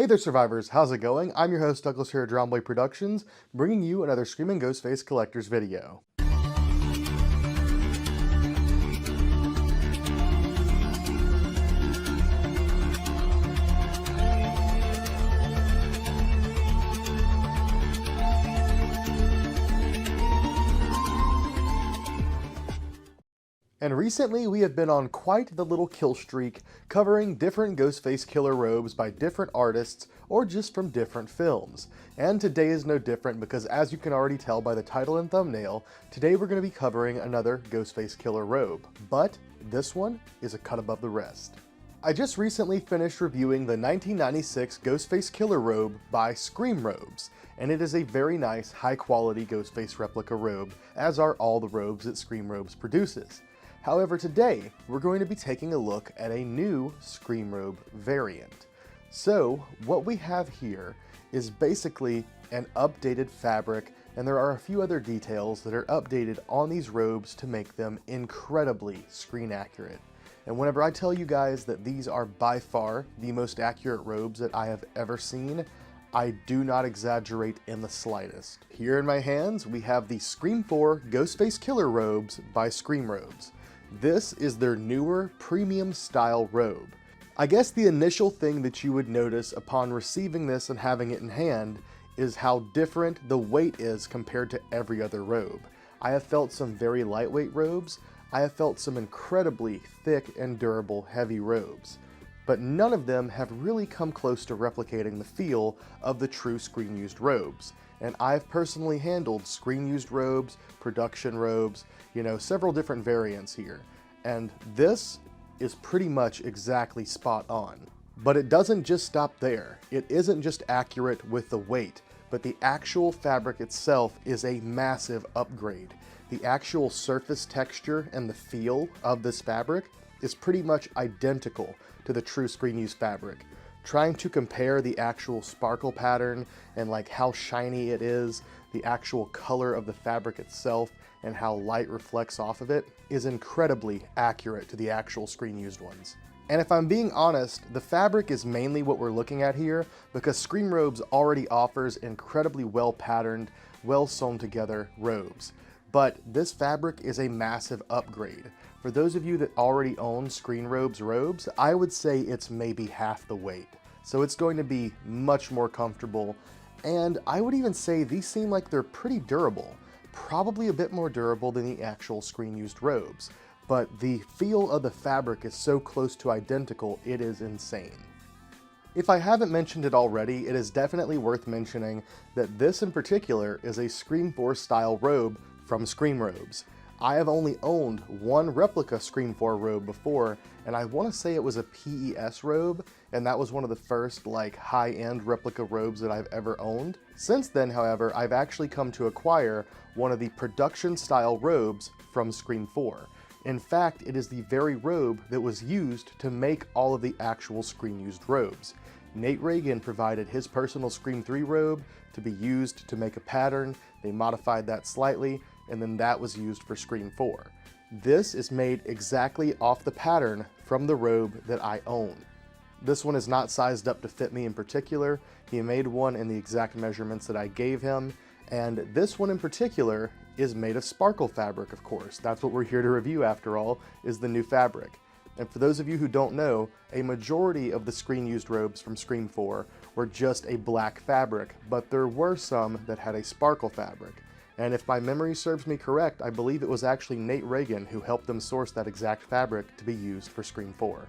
Hey there, survivors! How's it going? I'm your host, Douglas here at Dromboy Productions, bringing you another Screaming Ghostface Collector's video. And recently we have been on quite the little kill streak, covering different Ghostface killer robes by different artists or just from different films. And today is no different because, as you can already tell by the title and thumbnail, today we're going to be covering another Ghostface killer robe. But this one is a cut above the rest. I just recently finished reviewing the 1996 Ghostface killer robe by Scream Robes, and it is a very nice, high-quality Ghostface replica robe, as are all the robes that Scream Robes produces. However, today we're going to be taking a look at a new Scream Robe variant. So what we have here is basically an updated fabric, and there are a few other details that are updated on these robes to make them incredibly screen accurate. And whenever I tell you guys that these are by far the most accurate robes that I have ever seen, I do not exaggerate in the slightest. Here in my hands we have the Scream 4 Ghostface Killer Robes by Scream Robes. This is their newer premium style robe. I guess the initial thing that you would notice upon receiving this and having it in hand is how different the weight is compared to every other robe. I have felt some very lightweight robes, I have felt some incredibly thick and durable heavy robes, but none of them have really come close to replicating the feel of the true screen-used robes. And I've personally handled screen-used robes, production robes, several different variants here. And this is pretty much exactly spot on. But it doesn't just stop there. It isn't just accurate with the weight, but the actual fabric itself is a massive upgrade. The actual surface texture and the feel of this fabric is pretty much identical to the true screen-used fabric. Trying to compare the actual sparkle pattern and how shiny it is, the actual color of the fabric itself, and how light reflects off of it is incredibly accurate to the actual screen-used ones. And if I'm being honest, the fabric is mainly what we're looking at here because Scream Robes already offers incredibly well-patterned, well-sewn together robes. But this fabric is a massive upgrade. For those of you that already own Scream Robes robes, I would say it's maybe half the weight. So it's going to be much more comfortable, and I would even say these seem like they're pretty durable. Probably a bit more durable than the actual screen-used robes, but the feel of the fabric is so close to identical, it is insane. If I haven't mentioned it already, it is definitely worth mentioning that this in particular is a Scream 4 style robe from Scream Robes. I have only owned one replica Scream 4 robe before, and I want to say it was a PES robe, and that was one of the first high-end replica robes that I've ever owned. Since then, however, I've actually come to acquire one of the production style robes from Scream 4. In fact, it is the very robe that was used to make all of the actual screen-used robes. Nate Reagan provided his personal Scream 3 robe to be used to make a pattern. They modified that slightly, and then that was used for Scream 4. This is made exactly off the pattern from the robe that I own. This one is not sized up to fit me in particular. He made one in the exact measurements that I gave him, and this one in particular is made of sparkle fabric, of course. That's what we're here to review, after all, is the new fabric. And for those of you who don't know, a majority of the screen-used robes from Scream 4 were just a black fabric, but there were some that had a sparkle fabric. And if my memory serves me correct, I believe it was actually Nate Reagan who helped them source that exact fabric to be used for Scream 4.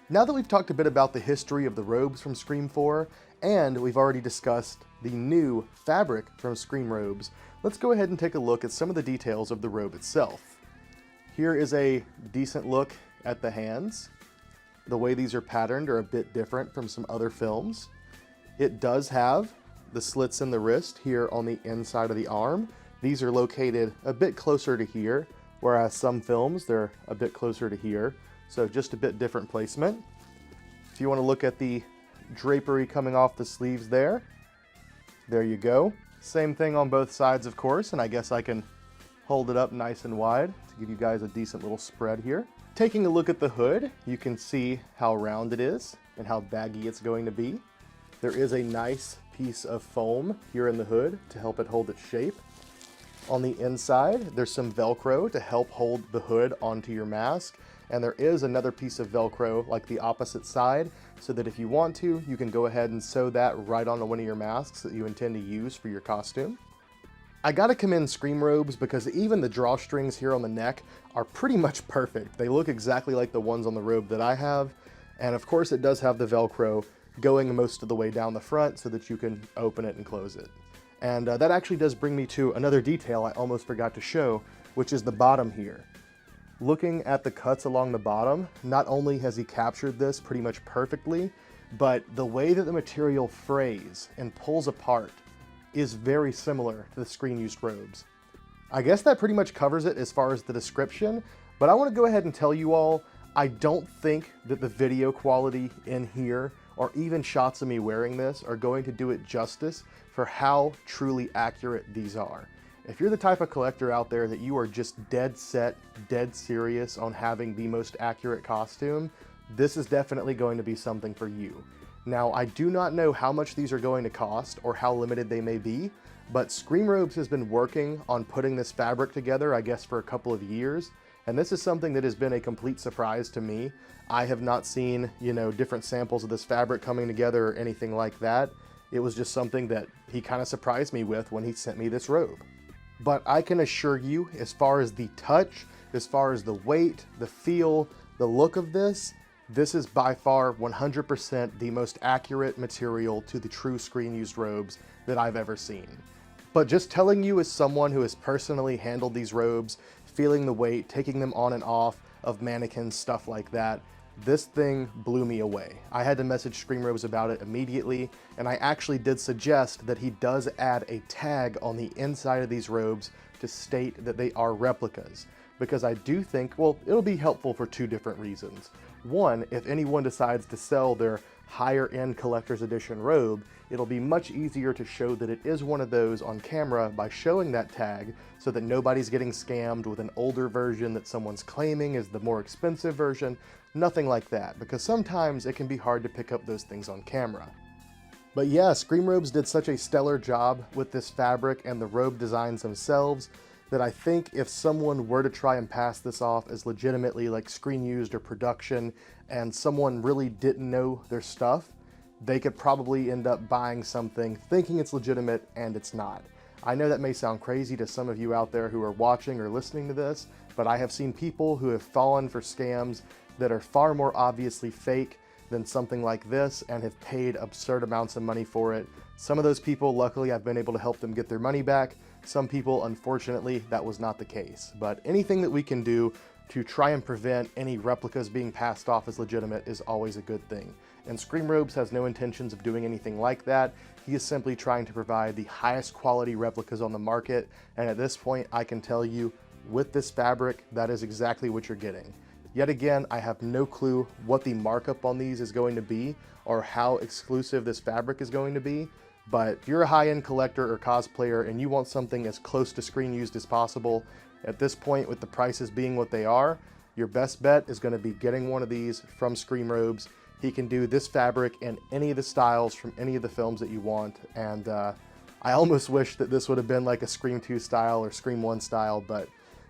Now that we've talked a bit about the history of the robes from Scream 4, and we've already discussed the new fabric from Scream Robes, let's go ahead and take a look at some of the details of the robe itself. Here is a decent look at the hands. The way these are patterned are a bit different from some other films. It does have the slits in the wrist here on the inside of the arm. These are located a bit closer to here, whereas some films they're a bit closer to here, so just a bit different placement. If you want to look at the drapery coming off the sleeves there you go. Same thing on both sides, of course, and I guess I can hold it up nice and wide to give you guys a decent little spread here. Taking a look at the hood, you can see how round it is and how baggy it's going to be. There is a nice piece of foam here in the hood to help it hold its shape. On the inside, there's some Velcro to help hold the hood onto your mask. And there is another piece of Velcro like the opposite side, so that if you want to, you can go ahead and sew that right onto one of your masks that you intend to use for your costume. I gotta commend Scream robes because even the drawstrings here on the neck are pretty much perfect. They look exactly like the ones on the robe that I have. And of course it does have the Velcro going most of the way down the front so that you can open it and close it. And that actually does bring me to another detail I almost forgot to show, which is the bottom here. Looking at the cuts along the bottom, not only has he captured this pretty much perfectly, but the way that the material frays and pulls apart is very similar to the screen-used robes. I guess that pretty much covers it as far as the description, but I want to go ahead and tell you all, I don't think that the video quality in here, or even shots of me wearing this, are going to do it justice for how truly accurate these are. If you're the type of collector out there that you are just dead set, dead serious on having the most accurate costume, this is definitely going to be something for you. Now, I do not know how much these are going to cost or how limited they may be, but Scream Robes has been working on putting this fabric together, I guess, for a couple of years, and this is something that has been a complete surprise to me. I have not seen, different samples of this fabric coming together or anything like that. It was just something that he kind of surprised me with when he sent me this robe. But I can assure you, as far as the touch, as far as the weight, the feel, the look of this is by far 100% the most accurate material to the true screen-used robes that I've ever seen. But just telling you as someone who has personally handled these robes, feeling the weight, taking them on and off of mannequins, stuff like that, this thing blew me away. I had to message Scream Robes about it immediately, and I actually did suggest that he does add a tag on the inside of these robes to state that they are replicas, because I do think, well, it'll be helpful for two different reasons. One, if anyone decides to sell their higher end collector's edition robe, it'll be much easier to show that it is one of those on camera by showing that tag so that nobody's getting scammed with an older version that someone's claiming is the more expensive version. Nothing like that, because sometimes it can be hard to pick up those things on camera. But yeah, Scream Robes did such a stellar job with this fabric and the robe designs themselves that I think if someone were to try and pass this off as legitimately like screen used or production, and someone really didn't know their stuff, they could probably end up buying something thinking it's legitimate and it's not. I know that may sound crazy to some of you out there who are watching or listening to this, but I have seen people who have fallen for scams that are far more obviously fake than something like this and have paid absurd amounts of money for it. Some of those people, luckily, I've been able to help them get their money back. Some people, unfortunately, that was not the case. But anything that we can do to try and prevent any replicas being passed off as legitimate is always a good thing. And Scream Robes has no intentions of doing anything like that. He is simply trying to provide the highest quality replicas on the market. And at this point, I can tell you, with this fabric, that is exactly what you're getting. Yet again, I have no clue what the markup on these is going to be or how exclusive this fabric is going to be. But if you're a high-end collector or cosplayer and you want something as close to screen used as possible, at this point with the prices being what they are, your best bet is going to be getting one of these from Scream Robes. He can do this fabric in any of the styles from any of the films that you want. And I almost wish that this would have been like a Scream 2 style or Scream 1 style, but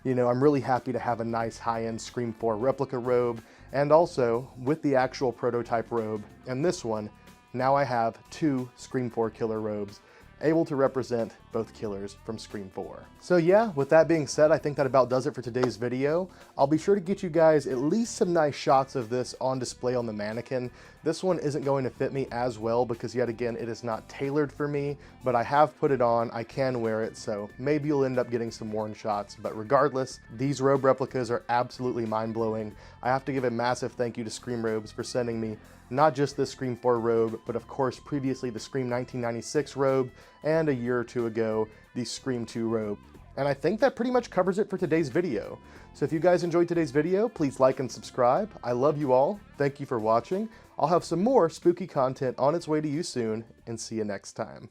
I'm really happy to have a nice high-end Scream 4 replica robe, and also with the actual prototype robe and this one, now I have two Scream 4 killer robes able to represent both killers from Scream 4. So yeah, with that being said, I think that about does it for today's video. I'll be sure to get you guys at least some nice shots of this on display on the mannequin. This one isn't going to fit me as well because yet again, it is not tailored for me, but I have put it on, I can wear it, so maybe you'll end up getting some worn shots. But regardless, these robe replicas are absolutely mind-blowing. I have to give a massive thank you to Scream Robes for sending me not just this Scream 4 robe, but of course previously the Scream 1996 robe, and a year or two ago, the Scream 2 robe. And I think that pretty much covers it for today's video. So if you guys enjoyed today's video, please like and subscribe. I love you all. Thank you for watching. I'll have some more spooky content on its way to you soon, and see you next time.